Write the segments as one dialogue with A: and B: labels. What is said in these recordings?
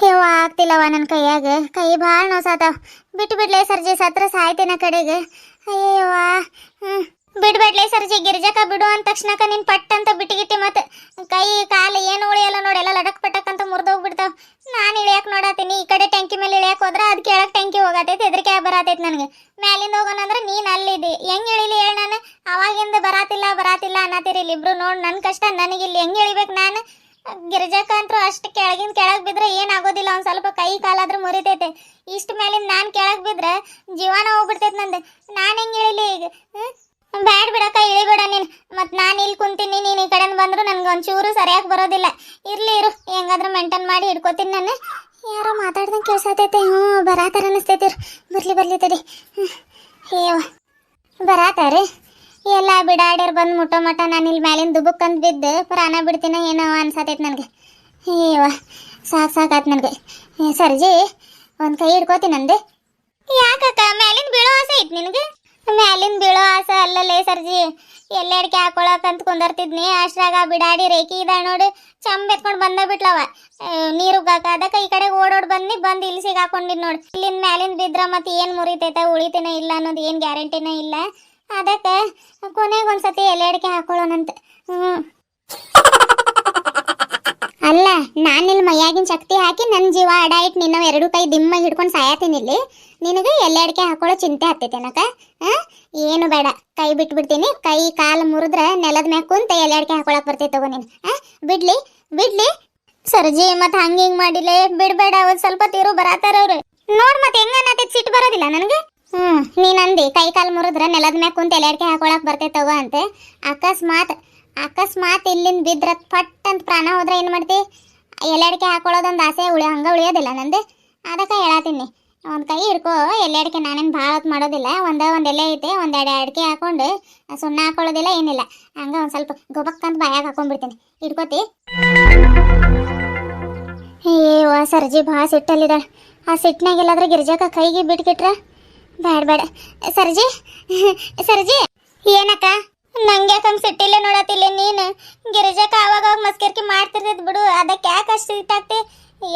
A: ಯವ್ವ ಆಗ್ತಿಲ್ಲವ ನನ್ನ ಕೈಯಾಗ ಕೈ ಭಾಳ ನೋಸಾತಾವ. ಬಿಟ್ಬಿಡ್ಲೆ ಸರ್ಜಿ ಸತ್ರ ಸಾಯ್ತೇನ ಕಡೆಗೆ. ಅಯ್ಯವ್ವ ಬಿಡ್ಬೇಡ್ಲೆ ಸರ್ಜಿ. ಗಿರ್ಜಕ್ಕ ಬಿಡು ಅಂದ ತಕ್ಷಣಕ್ಕ ನೀನ್ ಪಟ್ ಅಂತ ಬಿಟ್ಟಿಗಿಟ್ಟಿ ಮತ್ತೆ ಕೈ ಕಾಲು ಏನು ಉಳಿಯಲ್ಲ ನೋಡಿ, ಎಲ್ಲ ಲಡಕ್ ಪಟಕ್ ಅಂತ ಮುರಿದೋಗ್ಬಿಡ್ತಾವ. ನಾನು ಇಳಿಯಕ್ ನೋಡತ್ತೀನಿ, ಈ ಕಡೆ ಟ್ಯಾಂಕಿ ಮೇಲೆ ಇಳಿಯಕ್ ಹೋದ್ರ ಅದ್ ಕೆಳಗ್ ಟ್ಯಾಂಕಿ ಹೋಗತೈತಿ, ಹೆದರಿಕೆ ಬರತೈತಿ ನನಗೆ. ಮ್ಯಾಲಿಂದ ಹೋಗೋಣ ಅಂದ್ರೆ ನೀನ್ ಅಲ್ಲಿದ್ದಿ, ಹೆಂಗ್ ಇಳಿಲಿ ಹೇಳ? ನಾನು ಅವಾಗಿಂದ ಬರಾತಿಲ್ಲ ಅನ್ನತಿರಿ ಇಬ್ರು. ನೋಡ್ ನನ್ ಕಷ್ಟ ನನಗಿಲ್ಲಿ ಹೆಂಗ್ ಇಳಿಬೇಕು ನಾನು? ಗಿರ್ಜಕ್ಕ ಅಂತೂ ಅಷ್ಟು ಕೆಳಗಿನ ಕೆಳಗ್ ಬಿದ್ರೆ ಏನಾಗೋದಿಲ್ಲ, ಒಂದ್ ಸ್ವಲ್ಪ ಕೈ ಕಾಲಾದ್ರೂ ಮುರಿತೈತೆ. ಇಷ್ಟ ಮೇಲಿಂದ ನಾನ್ ಕೆಳಗ್ ಬಿದ್ರೆ ಜೀವನ ಹೋಗ್ಬಿಡ್ತೈತೆ ನಂದು. ನಾನ್ ಹೆಂಗ್ ಇಳಿಲಿ ಈಗ? ಬ್ಯಾಡ್ ಬಿಡಕ್ಕ, ಇಳಿಬೇಡ ನೀನ್. ಮತ್ ನಾನ್ ಇಲ್ಲಿ ಕುಂತೀನಿ, ನೀನ್ ಈ ಕಡೆ ಬಂದ್ರು ನನ್ಗೆ ಒಂಚೂರು ಸರಿಯಾಗಿ ಬರೋದಿಲ್ಲ. ಇರ್ಲಿ ಇರು, ಹೆಂಗಾದ್ರೂ ಮೇಂಟೈನ್ ಮಾಡಿ ಹಿಡ್ಕೋತೀನಿ ನಾನು. ಯಾರೋ ಮಾತಾಡ್ದಂಗೆ ಕೇಳ್ಸತೈತೆ. ಬರಾತಾರ ಅನಿಸ್ತೈತಿ. ಬರ್ಲಿ ತಡಿ. ಏವ ಬರಾತಾರೆ ಎಲ್ಲ ಬಿಡಾಡ್ಯಾರ ಬಂದು ಮುಟ್ಟೋ ಮಟ. ನಾನು ಇಲ್ಲಿ ಮ್ಯಾಲಿನ ದುಬುಕ್ ಅಂತ ಬಿದ್ದು ಪ್ರಾಣ ಬಿಡ್ತೀನ ಏನೋ ಅನ್ಸತೈತೆ ನನಗೆ. ಏವ ಸಾಕಾತ್ ನನಗೆ. ಸರ್ಜಿ ಒಂದು ಕೈ ಹಿಡ್ಕೋತೀನಿ ಅಂದೆ. ಯಾಕಕ್ಕ ಮ್ಯಾಲಿನ ಬೀಳೋ ಆಸೆ ಐತಿ ನಿನಗೆ? ಮ್ಯಾಲಿನ ಬೀಳೋ ಆಸೆ ಅಲ್ಲಲ್ಲೇ ಸರ್ಜಿ. ಎಲ್ಲೆಡ್ಕೆ ಹಾಕೊಳಕಂತ ಕುಂದರ್ತಿದ್ನಿ, ಅಷ್ಟ್ರಾಗ ಬಿಡಾಡಿ ರೇಖಿ ಇದಾಳ ನೋಡಿ, ಚಂಬ್ ಎತ್ಕೊಂಡು ಬಂದ ಬಿಟ್ಲವ ನೀರುಗಾಕ. ಅದಕ್ಕೆ ಈ ಕಡೆ ಓಡೋಡ್ ಬಂದು ಇಲ್ಲಿ ಸಿಗಾಕೊಂಡಿದ್ ನೋಡಿ. ಇಲ್ಲಿಂದ ಮ್ಯಾಲಿಂದ ಬಿದ್ರ ಮತ್ತೆ ಏನು ಮುರಿತೈತ ಉಳಿತೇನ ಇಲ್ಲ ಅನ್ನೋದು ಏನು ಗ್ಯಾರಂಟಿನ ಇಲ್ಲ. ಅದಕ್ಕೆ ಕೊನೆಗೊಂದ್ಸತಿ ಎಲ್ಲೆಡ್ಕೆ ಹಾಕೊಳ್ಳೋಣಂತೆ. ಅಲ್ಲ, ನಾನಿಲ್ಲಿ ಮೈಯಾಗಿನ ಶಕ್ತಿ ಹಾಕಿ ನನ್ನ ಜೀವ ಅಡ ಇಟ್ಟು ನಿನ್ನ ಎರಡು ಕೈ ದಿಮ್ಮಾಗಿ ಹಿಡ್ಕೊಂಡು ಸಾಯತೀನಿ ಇಲ್ಲಿ. ನಿನಗೆ ಎಲ್ಲೆಡ್ಕೆ ಹಾಕೊಳ್ಳೋ ಚಿಂತೆ ಹತ್ತೈತೇನಕ? ಏನು ಬೇಡ, ಕೈ ಬಿಟ್ಬಿಡ್ತೀನಿ. ಕೈ ಕಾಲು ಮುರಿದ್ರೆ ನೆಲದ ಮ್ಯಾಗ ಕುಂತ ಎಲ್ಲೆಡ್ಕೆ ಹಾಕೊಳಕ್ ಬರ್ತೈತೆ ತಗೋ ನೀನು. ಬಿಡ್ಲಿ ಸರ್ಜಿ. ಮತ್ತೆ ಹಂಗೆ ಹಿಂಗೆ ಮಾಡಿಲ್ಲ, ಬಿಡ್ಬೇಡ. ಒಂದು ಸ್ವಲ್ಪ ತೀರು ಬರಾತಾರ ಅವ್ರು. ನೋಡ್ ಮತ್ತೆ ಹೆಂಗನ್ನತೈತಿ, ಸಿಟ್ಟು ಬರೋದಿಲ್ಲ ನನಗೆ. ನೀನಂದಿ ಕೈ ಕಾಲು ಮುರಿದ್ರೆ ನೆಲದ ಮ್ಯಾಗ ಕುಂತ ಎಲ್ಲೆಡ್ಕೆ ಹಾಕೊಳಕ್ ಬರ್ತೈತೆ ತಗೋ ಅಂತೆ. ಅಕಸ್ಮಾತ್ ಇಲ್ಲಿಂದ ಬಿದ್ರ ಪಟ್ ಅಂತ ಪ್ರಾಣ ಹೋದ್ರೆ ಏನು ಮಾಡ್ತಿ? ಎಲ್ಲೆಡ್ಕೆ ಹಾಕೊಳ್ಳೋದೊಂದು ಆಸೆ ಹಂಗ ಉಳಿಯೋದಿಲ್ಲ ನಂದು. ಅದಕ್ಕೆ ಹೇಳತ್ತೀನಿ, ಒಂದು ಕೈ ಹಿಡ್ಕೋ. ಎಲ್ಲೆಡ್ಕೆ ನಾನೇನು ಭಾಳ ಹೊತ್ತು ಮಾಡೋದಿಲ್ಲ. ಒಂದ್ ಎಲೆ ಐತೆ, ಒಂದೆರಡು ಅಡಿಕೆ ಹಾಕೊಂಡು ಸುಣ್ಣ ಹಾಕೊಳ್ಳೋದಿಲ್ಲ ಏನಿಲ್ಲ. ಹಂಗ ಒಂದು ಸ್ವಲ್ಪ ಗೊಬಕ್ಕಂತ ಬಾಯಾಗ ಹಾಕೊಂಡ್ಬಿಡ್ತೀನಿ. ಹಿಡ್ಕೋತಿ? ಏವ ಸರ್ಜಿ ಭಾಳ ಸಿಟ್ಟಲ್ಲಿದ್ದಾಳೆ. ಆ ಸಿಟ್ಟಿನಾಗೆಲ್ಲಾದ್ರೆ ಗಿರ್ಜಕ್ಕ ಕೈಗೆ ಬಿಟ್ಕಿಟ್ರ ಬೇಡ. ಸರ್ಜಿ ಏನಕ್ಕ? ನಂಗೆ ಯಾಕಂಗೆ ಸಿಟ್ಟಿಲ್ಲ ನೋಡತ್ತಿಲ್ಲ ನೀನು. ಗಿರಿಜಕ್ಕ ಆವಾಗ ಮಸ್ಕರ್ಕಿ ಮಾಡ್ತಿರ್ತೈತಿ ಬಿಡು, ಅದಕ್ಕೆ ಯಾಕೆ ಅಷ್ಟು ಸಿಟ್ಟಾಗ್ತಿ?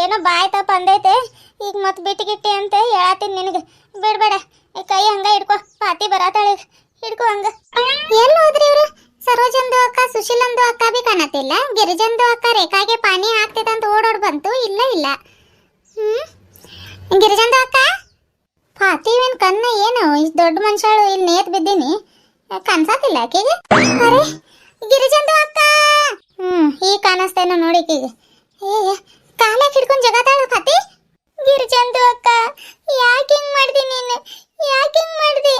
A: ಏನೋ ಬಾಯ್ ತಪ್ಪ ಅಂದೈತೆ, ಈಗ ಮತ್ತೆ ಬಿಟ್ಟಿಗಿಟ್ಟಿ ಅಂತ ಹೇಳತ್ತೀನಿ ನಿನಗೆ. ಬಿಡ್ಬೇಡ, ಕೈ ಹಂಗ ಹಿಡ್ಕೊ. ಪಾತಿ ಬರತಾಳೆ, ಹಿಡ್ಕೊ ಹಂಗ. ಎಲ್ಲಿ ಹೋದ್ರಿ ಇವರು? ಸರೋಜಂದು ಅಕ್ಕ ಸುಶೀಲಂದು ಅಕ್ಕ ಬಿ ಕಾಣತಿಲ್ಲ. ಗಿರಿಜಂದು ಅಕ್ಕ ರೇಖಾಗೆ ಪಾನಿ ಹಾಕ್ತೈತೆ ಅಂತ ಓಡೋಡ್ ಬಂತು. ಇಲ್ಲ ಗಿರಿಜಂದು ಅಕ್ಕ ಪಾತಿವೇನ್ ಕಣ್ಣ ಏನು ಇಷ್ಟು ದೊಡ್ಡ ಮನುಷ್ಯಳು ಇಲ್ಲಿ ನೇತ್ ಬಿದ್ದೀನಿ, ಕನ್ಸಾತಿಲ್ಲ ಆಕೆಗೆ. ಅರೆ ಗಿರಿಜಂದು ಅಕ್ಕ. ಈಗ ಕಾಣಿಸ್ತೇನೋ ನೋಡಿ ಆಕೆಗೆ. ಕಾಲಾಗ ಹಿಡ್ಕೊಂಡು ಜಗತ್ತಾಳ ಕತಿ. ಗಿರಿಜಂದು ಅಕ್ಕ ಯಾಕೆ ಹಿಂಗ್ ಮಾಡ್ದಿ ನೀನು? ಯಾಕೆ ಹಿಂಗ್ ಮಾಡ್ದಿ?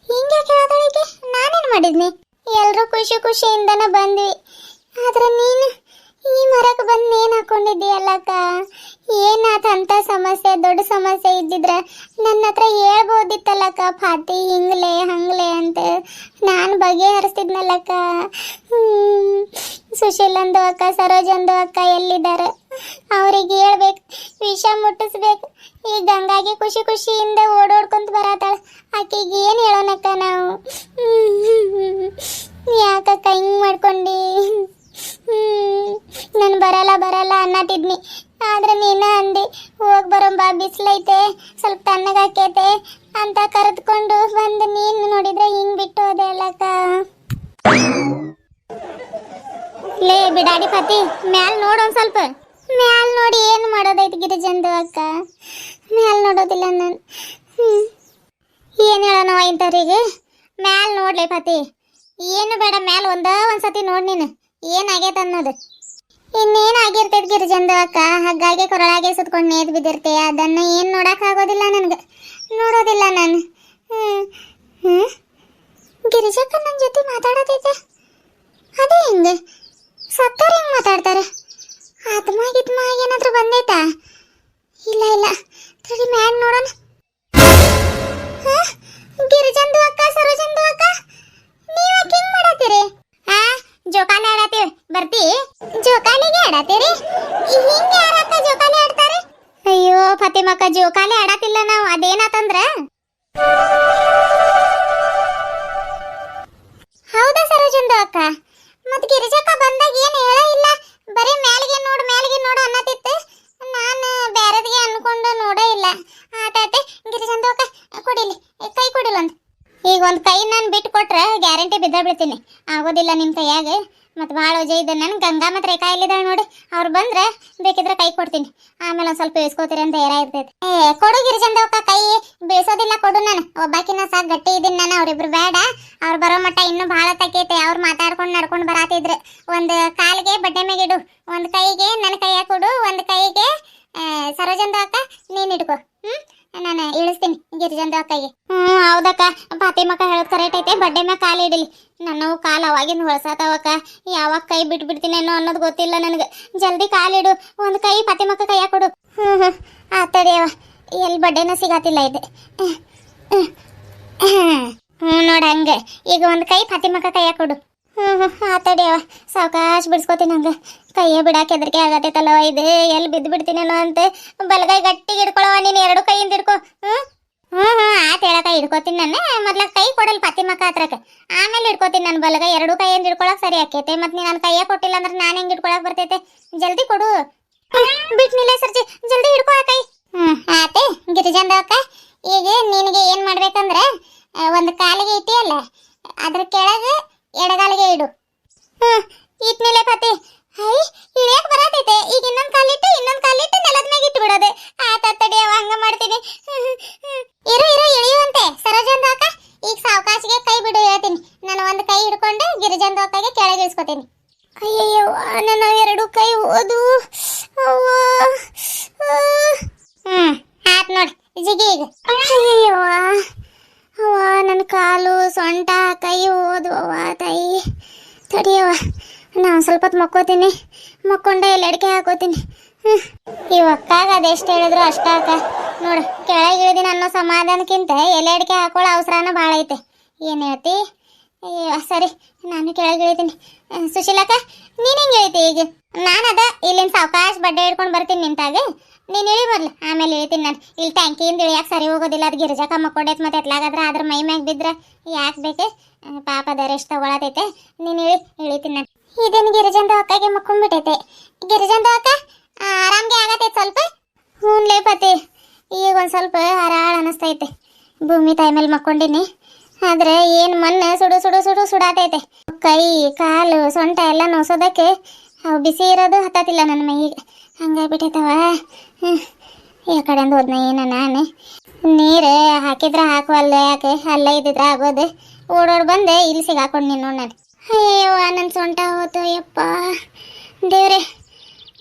A: ಹಿಂಗೆ ಕೇಳೋದಳಿಗೆ ನಾನೇನು ಮಾಡಿದ್ನಿ? ಎಲ್ಲರೂ ಖುಷಿಯಿಂದನ ಬಂದ್ವಿ. ಆದ್ರೆ ನೀನು ಈ ಮರಕ್ಕೆ ಬಂದು ಏನ್ ಹಾಕೊಂಡಿದ್ದೀಯಲ್ಲಕ್ಕ? ಏನಾದಂತ ಸಮಸ್ಯೆ, ದೊಡ್ಡ ಸಮಸ್ಯೆ ಇದ್ದಿದ್ರೆ ನನ್ನ ಹತ್ರ ಹೇಳ್ಬೋದಿತ್ತಲ್ಲಕ್ಕ. ಫಾತಿ ಹಿಂಗ್ಲೆ ಹಂಗ್ಲೆ ಅಂತ ನಾನು ಬಗೆಹರಿಸ್ತಿದ್ನಲ್ಲಕ್ಕ. ಸುಶೀಲಂದು ಅಕ್ಕ ಸರೋಜಂದು ಅಕ್ಕ ಎಲ್ಲಿದ್ದಾರೆ? ಅವ್ರಿಗೆ ಹೇಳ್ಬೇಕು, ವಿಷ ಮುಟ್ಟಿಸ್ಬೇಕು. ಈಗ ಹಂಗಾಗಿ ಖುಷಿಯಿಂದ ಓಡೋಡ್ಕೊಂತ ಬರತ್ತಾಳ. ಆಕೆಗೆ ಏನು ಹೇಳೋಣಕ್ಕ ನಾವು? ಯಾಕಕ್ಕ ಹಿಂಗ್ ಮಾಡ್ಕೊಂಡಿ? ನಾನು ಬರಲ್ಲ ಅನ್ನತಿದ್ನಿ, ಆದ್ರೆ ನೀನ ಅಂದಿ ಹೋಗಿ ಬರೋಂಬಾ, ಬಿಸಿಲೈತೆ, ಸ್ವಲ್ಪ ತಣ್ಣಗಾಕೈತೆ ಅಂತ ಕರೆದುಕೊಂಡು ಬಂದು ನೀನು ನೋಡಿದ್ರೆ ಹಿಂಗ್ ಬಿಟ್ಟು ಹೋದೆ ಅಲ್ಲಕ್ಕ. ಲೇ ಬಿಡಾಡಿ ಪತಿ, ಮ್ಯಾಲ್ ನೋಡೊಂದ್ ಸ್ವಲ್ಪ. ಮ್ಯಾಲ್ ನೋಡಿ ಏನು ಮಾಡೋದೈತಿ ಗಿರಿಜಂದು ಅಕ್ಕ? ಮ್ಯಾಲ್ ನೋಡೋದಿಲ್ಲ ನಾನು. ಏನು ಹೇಳೋಣ ಇಂಥವ್ರಿಗೆ? ಮ್ಯಾಲ್ ನೋಡ್ಲಿ ಪತಿ. ಏನು ಬೇಡ, ಮ್ಯಾಲ್ ಒಂದ್ಸತಿ ನೋಡ್ ನೀನು ಏನಾಗೈತೆ ಅನ್ನೋದು. ಇನ್ನೇನಾಗಿರ್ತೈತಿ ಗಿರಿಜಂದು ಅಕ್ಕ? ಹಾಗಾಗಿ ಕೊರಳಾಗೆ ಸುತ್ಕೊಂಡು ನೇತ್ ಬಿದ್ದಿರ್ತೆ. ಅದನ್ನು ಏನು ನೋಡೋಕ್ಕಾಗೋದಿಲ್ಲ ನನಗೆ, ನೋಡೋದಿಲ್ಲ ನಾನು. ಗಿರಿಜಕ್ಕ ನನ್ನ ಜೊತೆ ಮಾತಾಡತೈತೆ. ಅದೇ ಹಿಂಗೆ ಸತ್ತವ್ರು ಹೆಂಗೆ ಮಾತಾಡ್ತಾರೆ? ಆತ್ಮ ಏನಾದರೂ ಬಂದೈತಾ? ಇಲ್ಲ ತಡಿ ಮ್ಯಾಲ್ ನೋಡೋಣ. ಗಿರಿಜಂದು ಅಕ್ಕ ಸರೋಜಂದು ಅಕ್ಕ ನೀವು ಯಾಕೆ ಹಿಂಗೆ ಮಾಡತ್ತೀರಿ? ಜೋಕಾಲಿ ಆಡತ್ತೀವಿ, ಬರ್ತಿ? ಜೋಕಾಲಿಗೆ ಆಡತ್ತೀರಿ? ಹಿಂಗೆ ಯಾರಕ್ಕ ಜೋಕಾಲಿ ಆಡ್ತಾರೆ? ಅಯ್ಯೋ ಫತಿಮಕ್ಕ, ಜೋಕಾಲಿ ಆಡತಿಲ್ಲ ನಾವು. ಅದೇನಾತಂದ್ರ ಹೌದಾ ಸರೋಜಂದು ಅಕ್ಕ? ಮತ್ ಗಿರಿಜಕ್ಕ ಬಂದಾಗ ಏನು ಹೇಳ ಇಲ್ಲ, ಬರೀ ಮ್ಯಾಲಿಗೆ ನೋಡು ಅನ್ನತಿತ್ತು. ನಾನು ನಾನು ಬಿಟ್ಟು ಕೊಟ್ರೆ ಗ್ಯಾರಂಟಿ ಬಿದ್ದ ಬಿಡ್ತೀನಿ. ಆಗೋದಿಲ್ಲ ನಿನ್ನ ಕೈಯಾಗ. ಮತ್ತು ಭಾಳ ವಜೆ ಇದೆ. ನಾನು ಗಂಗಾ ಮತ್ತು ರೇಖಾ ಇಲ್ಲಿದ್ದಾಳೆ ನೋಡಿ, ಅವ್ರು ಬಂದ್ರೆ ಬೇಕಿದ್ರೆ ಕೈ ಕೊಡ್ತೀನಿ. ಆಮೇಲೆ ಒಂದು ಸ್ವಲ್ಪ ಬೇಯಿಸ್ಕೋತೀರಿ ಅಂತ ಧೈರ್ಯ ಇರ್ತೈತೆ. ಕೊಡು ಗಿರಿಜಂದವಕ್ಕ, ಕೈ ಬೇಯಿಸೋದಿಲ್ಲ, ಕೊಡು. ನಾನು ಒಬ್ಬಾಕಿನ ಸಾಕು ಗಟ್ಟಿ ಇದ್ದೀನಿ ನಾನು. ಅವ್ರಿಬ್ರು ಬೇಡ, ಅವ್ರು ಬರೋ ಮಟ್ಟ ಇನ್ನೂ ಭಾಳ ತಕ್ಕೈತೆ. ಅವ್ರು ಮಾತಾಡ್ಕೊಂಡು ನಡ್ಕೊಂಡು ಬರಾತಿದ್ರು. ಒಂದು ಕಾಲಿಗೆ ಬಡ್ಡೆ ಮ್ಯಾಗಿಡು, ಒಂದು ಕೈಗೆ ನನ್ನ ಕೈಯಾಗ ಕೊಡು, ಒಂದು ಕೈಗೆ ಸರೋಜಂದವಕ್ಕ ನೀನು ಇಟ್ಕೋ. ನಾನು ಇಳಿಸ್ತೀನಿ ಗಿರಿಜಂದ ಅಕ್ಕಗೆ. ಹೌದಕ್ಕ, ಫಾತಿಮಕ್ಕ ಹೇಳೋದು ಕರೆಕ್ಟ್ ಐತೆ. ಬಡ್ಡೆ ಮ್ಯಾಗ ಕಾಲು ಇಡಲಿ. ನನ್ನ ಕಾಲು ಅವಾಗಿಂದ ಹೊಳಸಾತವಕ್ಕ. ಯಾವಾಗ ಕೈ ಬಿಟ್ಬಿಡ್ತೀನೇನೋ ಅನ್ನೋದು ಗೊತ್ತಿಲ್ಲ ನನಗೆ. ಜಲ್ದಿ ಕಾಲಿಡು, ಒಂದು ಕೈ ಫಾತಿಮಕ್ಕ ಕೈಯಾಗ ಕೊಡು. ಆತಡಿಯವ, ಎಲ್ಲಿ ಬಡ್ಡೆನೂ ಸಿಗಾತಿಲ್ಲ ಇದೆ. ನೋಡ ಹಂಗೆ. ಈಗ ಒಂದು ಕೈ ಫಾತಿಮಕ್ಕ ಕೈಯಾಗ ಕೊಡು. ಆತಡಿಯವ, ಸಾವಕಾಶ ಬಿಡಿಸ್ಕೋತೀನಿ. ಹಂಗೆ ಕೈಯೇ ಬಿಡಾಕೆ ಹೆದರಿಕೆ ಆಗತ್ತೈತಲ್ಲವ ಇದು. ಎಲ್ಲಿ ಬಿದ್ದು ಬಿಡ್ತೀನೇನೋ ಅಂತ. ಬಲಗೈ ಗಟ್ಟಿಗೆ ಹಿಡ್ಕೊಳವ ನೀನು, ಎರಡು ಕೈಯಿಂದ ಹಿಡ್ಕೊ. ಆತ ಹೇಳಕ ಹಿಡ್ಕೋತೀನಿ ನಾನು. ಮೊದ್ಲ ಕೈ ಕೊಡಲ್ ಫಾತಿಮಕ್ಕ ಹತ್ರಕ್ಕೆ, ಆಮೇಲೆ ಹಿಡ್ಕೋತೀನಿ ನಾನು. ಬಲಗೈ ಎರಡು ಕೈಯಿಂದ ಹಿಡ್ಕೊಳಕ್ ಸರಿ ಆಕೈತೆ. ಮತ್ತು ನೀನು ನನ್ನ ಕೈಯೇ ಕೊಟ್ಟಿಲ್ಲ ಅಂದ್ರೆ ನಾನು ಹೆಂಗೆ ಹಿಡ್ಕೊಳಕ್ ಬರ್ತೈತೆ? ಜಲ್ದಿ ಕೊಡು. ಬಿಟ್ನಿಲ್ಲ ಸರ್ಜಿ, ಜಲ್ದಿ ಹಿಡ್ಕೊ ಆ ಕೈ. ಆತೆ ಗಿರಿಜಂದವಕ್ಕ, ಈಗ ನಿನಗೆ ಏನು ಮಾಡ್ಬೇಕಂದ್ರೆ ಒಂದು ಕಾಲಿಗೆ ಇಟ್ಟಿಯಲ್ಲ, ಅದ್ರ ಕೆಳಗೆ ಎಡಗಾಲಿಗೆ ಇಡು. ಇಟ್ನಿಲ್ಲ ಫಾತಿ. ಹೈ, ಇಳಿಯಕ್ ಬರತೈತೆ. ಈಗ ಇನ್ನೊಂದು ಕಾಲಿಟ್ಟು ನೆಲದ ಮ್ಯಾಗ ಇಟ್ಟು ಬಿಡೋದು. ಆತಡಿ ಅವ, ಹಂಗ ಮಾಡ್ತೀನಿ. ಇರು ಇಳಿಯುವಂತೆ ಸರೋಜಂದವಕ್ಕ. ಈಗ ಸಾವಕಾಶಿಗೆ ಕೈ ಬಿಡು ಹೇಳ್ತೀನಿ. ನಾನು ಒಂದು ಕೈ ಹಿಡ್ಕೊಂಡು ಗಿರಿಜಂದವಕ್ಕಗೆ ಕೆಳಗೆ ಇಳಿಸ್ಕೊತೀನಿ. ಅಯ್ಯಯ್ಯೋ, ನನ್ನ ಎರಡು ಕೈ ಓದು. ಆತ್ ನೋಡಿ ಜಿಗಿ ಈಗ. ಅಯ್ಯಯ್ಯೋ ಅವ್ವ, ನನ್ನ ಕಾಲು ಸೊಂಟ ಕೈ ಓದು. ಅವ್ವ ತಾಯಿ, ತಡಿಯವ್ವ, ನಾನು ಸ್ವಲ್ಪ ಹೊತ್ತು ಮಕ್ಕೋತೀನಿ. ಮಕ್ಕೊಂಡೆ ಎಲ್ಲ ಅಡಿಕೆ ಹಾಕೋತೀನಿ. ಈ ಒಕ್ಕಾಗ ಅದೆಷ್ಟು ಹೇಳಿದ್ರು ಅಷ್ಟ ಅಕ್ಕ. ನೋಡು, ಕೆಳಗೆ ಇಳಿದಿನ ಅನ್ನೋ ಸಮಾಧಾನಕ್ಕಿಂತ ಎಲೆ ಅಡಿಕೆ ಹಾಕೊಳ್ಳೋ ಅವಸರನ ಭಾಳ ಐತೆ. ಏನು ಹೇಳ್ತಿ? ಸರಿ, ನಾನು ಕೆಳಗೆ ಇಳಿತೀನಿ. ಸುಶೀಲಕ್ಕ, ನೀನು ಹೆಂಗೆ ಇಳಿತಿ ಈಗ? ನಾನು ಇಲ್ಲಿಂದ ಸಾವಕಾಶ ಬಡ್ಡೆ ಹಿಡ್ಕೊಂಡು ಬರ್ತೀನಿ ನಿಂತಾಗ. ನೀನು ಇಳಿ ಬರ್ಲ, ಆಮೇಲೆ ಇಳಿತೀನಿ ನಾನು. ಇಲ್ಲಿ ಟ್ಯಾಂಕಿಯಿಂದ ಇಳಿಯಾಕೆ ಸರಿ ಹೋಗೋದಿಲ್ಲ. ಅದು ಗಿರಿಜಕ್ಕ ಮಕ್ಕೊಂಡೈತೆ, ಮತ್ತೆ ಎತ್ಲಾಗಾದ್ರೆ ಅದ್ರ ಮೈ ಮ್ಯಾಗ ಬಿದ್ರೆ ಯಾಕೆ ಬೇಕು? ಪಾಪ ದರೆಷ್ಟು ತಗೊಳತೈತೆ. ನೀನು ಇಳಿತೀನಿ ನಾನು. ಇದೇನು ಗಿರಿಜಂದ ಅಕ್ಕಗೆ ಮಕ್ಕೊಂಡ್ಬಿಟ್ಟೈತೆ. ಗಿರಿಜಂದ ಅಕ್ಕ, ಆರಾಮ್ಗೆ ಆಗತೈತೆ ಸ್ವಲ್ಪ? ಹ್ಞೂ ಪತಿ, ಈಗ ಒಂದು ಸ್ವಲ್ಪ ಹರಾಳ ಅನ್ನಿಸ್ತೈತೆ. ಭೂಮಿ ತಾಯಿ ಮೇಲೆ ಮಕ್ಕೊಂಡಿನಿ, ಆದ್ರೆ ಏನು ಮೊನ್ನೆ ಸುಡಾತೈತೆ. ಕೈ ಕಾಲು ಸೊಂಟ ಎಲ್ಲ ನೋಸೋದಕ್ಕೆ ಅವು ಬಿಸಿ ಇರೋದು ಹತ್ತತಿಲ್ಲ ನನ್ನ ಮೈಗೆ. ಹಂಗಾಗ್ಬಿಟ್ಟೈತವ. ಈ ಕಡೆಯಿಂದ ಹೋದ್ನ ಏನು ನಾನು. ನೀರು ಹಾಕಿದ್ರೆ ಹಾಕುವಲ್ಲ, ಯಾಕೆ ಅಲ್ಲ ಇದ್ದಿದ್ರೆ ಆಗೋದು. ಓಡೋಡ್ ಬಂದೆ ಇಲ್ಲಿ ಸಿಗಾಕೊಂಡು ನೀನು ನೋಡಿ ನಾನು. ಅಯ್ಯೋ, ನನ್ನ ಸೊಂಟ ಹೋತು ಯಪ್ಪ ದೇವ್ರೆ.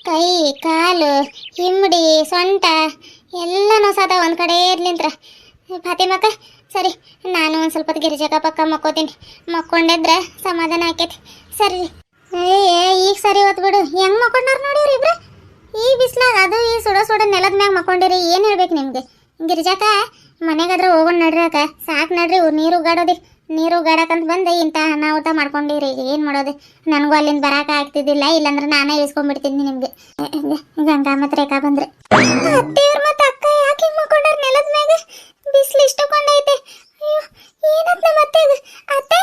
A: ಕೈ ಕಾಲು ಹಿಮ್ಮಡಿ ಸೊಂಟ ಎಲ್ಲ ನೋಸಾದ ಒಂದು ಕಡೆ ಇರ್ಲಿಂತ್ರ. ಫಾತಿಮಕ್ಕ, ಸರಿ, ನಾನು ಒಂದು ಸ್ವಲ್ಪ ಗಿರಿಜಕ್ಕ ಪಕ್ಕ ಮಕ್ಕೋತೀನಿ. ಮಕ್ಕೊಂಡಿದ್ರೆ ಸಮಾಧಾನ ಆಕೈತಿ. ಸರಿ, ಈಗ ಸರಿ ಹೊತ್ತು ಬಿಡು. ಹೆಂಗೆ ಮಕ್ಕೊಂಡಾರ ನೋಡಿವ್ರಿ ಇಬ್ರು ಈ ಬಿಸ್ಲಾಗ. ಅದು ಈ ಸುಡೋ ನೆಲದ ಮ್ಯಾಗ ಮಕ್ಕೊಂಡಿರಿ. ಏನು ಹೇಳ್ಬೇಕು ನಿಮ್ಗೆ? ಗಿರಿಜಕ್ಕ, ಮನೆಗಾದ್ರೆ ಹೋಗೋಣ ನಡ್ರಿ ಅಕ್ಕ, ಸಾಕು ನಡ್ರಿ. ನೀರು ಉಗಾಡಕಂತ ಬಂದು ಇಂಥ ಅನಾಹುತ ಮಾಡ್ಕೊಂಡಿರಿ. ಏನು ಮಾಡೋದು? ನನಗೂ ಅಲ್ಲಿಂದ ಬರಾಕ ಆಗ್ತಿದ್ದಿಲ್ಲ, ಇಲ್ಲಾಂದ್ರೆ ನಾನೇ ಇಳಿಸ್ಕೊಂಡ್ಬಿಡ್ತೀನಿ ನಿಮ್ಗೆ. ಗಂಗಾ ಮತ್ತು ರೇಖಾ ಬಂದ್ರೆ. ಅತ್ತೆಯವ್ರ ಮತ್ತು ಅಕ್ಕ ಯಾಕೆ ಮಕ್ಕೊಂಡಾರ ನೆಲದ ಮ್ಯಾಗ? ಬಿಸಿಲು ಇಷ್ಟಕೊಂಡೈತೆ. ಅಯ್ಯೋ, ಏನತ್ ನಮ್ಮ ಅತ್ತೆಗೆ? ಅತ್ತೆ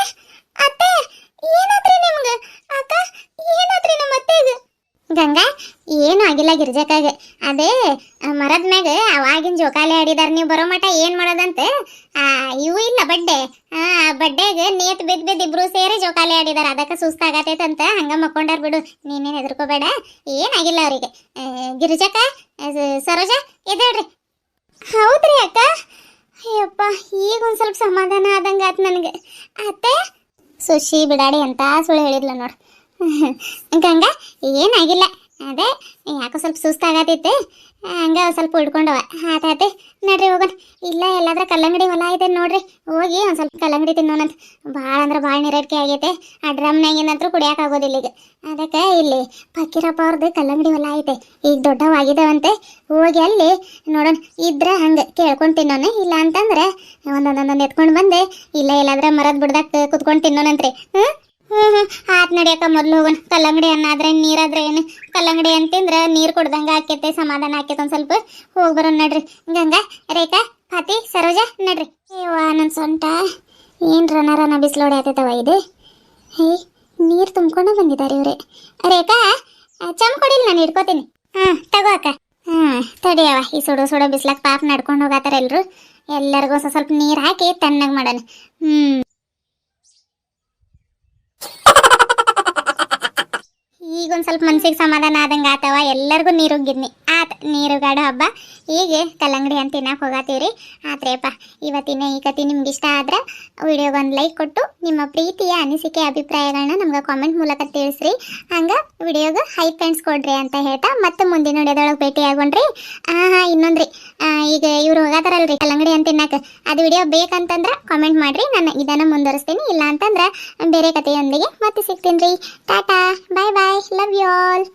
A: ಏನಾದ್ರಿ ನಿಮ್ಗೆ? ಅಕ್ಕ, ಏನಾದ್ರಿ ನಮ್ಮ ಅತ್ತೆಗೆ? ಗಂಗಾ, ಏನೂ ಆಗಿಲ್ಲ ಗಿರಿಜಕ್ಕಾಗ. ಅದೇ ಮರದ ಮ್ಯಾಗ ಅವಾಗಿನ ಜೋಕಾಲಿ ಆಡಿದಾರ. ನೀವು ಬರೋ ಮಟ ಏನು ಮಾಡೋದಂತೆ? ಇವು ಇಲ್ಲ ಬಡ್ಡೆ, ಬಡ್ಡೆಗೆ ನೇತ್ ಬಿದ್ದು ಇಬ್ರು ಸೇರಿ ಜೋಕಾಲಿ ಆಡಿದಾರ. ಅದಕ್ಕೆ ಸುಸ್ತಾಗತೈತಂತ ಹಂಗ ಮಕ್ಕೊಂಡಾರ ಬಿಡು. ನೀನೇನು ಹೆದರ್ಕೋಬೇಡ, ಏನಾಗಿಲ್ಲ ಅವರಿಗೆ. ಗಿರಿಜಕ್ಕ, ಸರೋಜ ಎದ್ದೇಳ್ರಿ. ಹೌದ್ರಿ ಅಕ್ಕ? ಅಯ್ಯಪ್ಪ, ಈಗ ಒಂದು ಸ್ವಲ್ಪ ಸಮಾಧಾನ ಆದಂಗೆ ಆಯ್ತು ನನಗೆ. ಅತ್ತೆ ಸುಶಿ ಬಿಡಾಡಿ ಅಂತ ಸುಳ್ಳು ಹೇಳಿದ್ಲ ನೋಡು. ಗಂಗಾ, ಏನಾಗಿಲ್ಲ. ಅದೇ ಯಾಕೋ ಸ್ವಲ್ಪ ಸುಸ್ತಾಗತ್ತೈತೆ, ಹಂಗೆ ಸ್ವಲ್ಪ ಉಳ್ಕೊಂಡವ. ಆತಾತೆ, ನಡ್ರಿ ಹೋಗೋಣ. ಇಲ್ಲ, ಎಲ್ಲಾದ್ರೂ ಕಲ್ಲಂಗಡಿ ಹೊಲ ಐತೆ ನೋಡ್ರಿ, ಹೋಗಿ ಒಂದು ಸ್ವಲ್ಪ ಕಲ್ಲಂಗಡಿ ತಿನ್ನೋಣಂತ. ಭಾಳ ಅಂದ್ರೆ ಭಾಳ ನೀರಡಿಕೆ ಆಗೈತೆ. ಆ ಡ್ರಮ್ನಾಗಿನಂತರೂ ಕುಡಿಯೋಕೆ ಆಗೋದಿಲ್ಲ ಈಗ. ಅದಕ್ಕೆ ಇಲ್ಲಿ ಫಕೀರಪ್ಪ ಅವ್ರದ್ದು ಕಲ್ಲಂಗಡಿ ಹೊಲ ಐತೆ, ಈಗ ದೊಡ್ಡವಾಗಿದ್ದಾವಂತೆ. ಹೋಗಿ ಅಲ್ಲಿ ನೋಡೋಣ, ಇದ್ರೆ ಹಂಗೆ ಕೇಳ್ಕೊಂಡು ತಿನ್ನೋಣ. ಇಲ್ಲ ಅಂತಂದ್ರೆ ಒಂದೊಂದೊಂದೊಂದು ಎತ್ಕೊಂಡು ಬಂದೆ, ಇಲ್ಲ ಎಲ್ಲಾದ್ರೆ ಮರದ ಬಿಡ್ದಾಗ ಕುತ್ಕೊಂಡು ತಿನ್ನೋಣಂತ್ರಿ. ಆತ್ ನಡಿಯಕ್ಕ, ಮೊದಲು ಹೋಗೋಣ. ಕಲ್ಲಂಗಡಿ ಅನ್ನಾದ್ರೆ ನೀರಾದ್ರೆ ಏನು? ಕಲ್ಲಂಗಡಿ ಅಂತಂದ್ರೆ ನೀರು ಕುಡ್ದಂಗೆ ಆಕೈತೆ, ಸಮಾಧಾನ ಆಕೈತೆ. ಒಂದು ಸ್ವಲ್ಪ ಹೋಗಿ ಬರೋಣ ನಡ್ರಿ. ಗಂಗಾ, ರೇಖಾ, ಫಾತಿ, ಸರೋಜ, ನಡ್ರಿ. ಏವಾ, ನನ್ನ ಸೊಂಟ ಏನು ರನ ಬಿಸಿಲೋಡಿ ಆತೈತವ ಇದು. ನೀರು ತುಂಬ್ಕೊಂಡು ಬಂದಿದ್ದಾರೆ ಇವ್ರೆ. ರೇಖಾ, ಚಮ್ ಕೊಡಿಲ್ಲ, ನಾನು ಇಟ್ಕೋತೀನಿ. ತಗೋ ಅಕ್ಕ. ತಡಿಯವ, ಈ ಸುಡೋ ಬಿಸ್ಲಾಗ ಪಾಪ ನಡ್ಕೊಂಡು ಹೋಗತ್ತಾರ ಎಲ್ರು. ಎಲ್ಲರಿಗೂ ಸ್ವಲ್ಪ ನೀರು ಹಾಕಿ ತಣ್ಣಗೆ ಮಾಡೋಣ. ಸ್ವಲ್ಪ ಮನ್ಸಿಗೆ ಸಮಾಧಾನ ಆದಂಗೆ ಆತವ. ಎಲ್ಲರಿಗೂ ನೀರುಗಿದ್ನಿ ಆತ ನೀರುಗಾಡೋ ಹಬ್ಬ. ಈಗ ಕಲ್ಲಂಗಡಿ ಅಂತ ತಿನ್ನಕ್ಕೆ ಹೋಗತ್ತೀವ್ರಿ. ಆತ್ರೇಪ್ಪ ಇವತ್ತಿನ ಈ ಕತೆ ನಿಮ್ಗೆ ಇಷ್ಟ ಆದ್ರೆ ವಿಡಿಯೋಗೊಂದು ಲೈಕ್ ಕೊಟ್ಟು ನಿಮ್ಮ ಪ್ರೀತಿಯ ಅನಿಸಿಕೆ ಅಭಿಪ್ರಾಯಗಳನ್ನ ನಮ್ಗೆ ಕಾಮೆಂಟ್ ಮೂಲಕ ತಿಳಿಸ್ರಿ. ಹಂಗೆ ವಿಡಿಯೋಗೆ ಹೈಪ್ ಕೊಡ್ರಿ ಅಂತ ಹೇಳ್ತಾ ಮತ್ತೆ ಮುಂದಿನ ವಿಡಿಯೋದೊಳಗೆ ಭೇಟಿ ಆಗೋಣ್ರಿ. ಇನ್ನೊಂದ್ರಿ, ಈಗ ಇವ್ರು ಹೋಗತ್ತಾರಲ್ರಿ ಕಲ್ಲಂಗಡಿ ಅಂತ ತಿನ್ನಕ್ಕೆ, ಅದು ವಿಡಿಯೋ ಬೇಕಂತಂದ್ರೆ ಕಾಮೆಂಟ್ ಮಾಡ್ರಿ, ನಾನು ಇದನ್ನು ಮುಂದುವರಿಸ್ತೀನಿ. ಇಲ್ಲ ಅಂತಂದ್ರೆ ಬೇರೆ ಕಥೆಯೊಂದಿಗೆ ಮತ್ತೆ ಸಿಗ್ತೀನಿ ರೀ. ಟಾಟಾ, ಬಾಯ್ ಬಾಯ್, ಲವ್ ಯು ಆಲ್.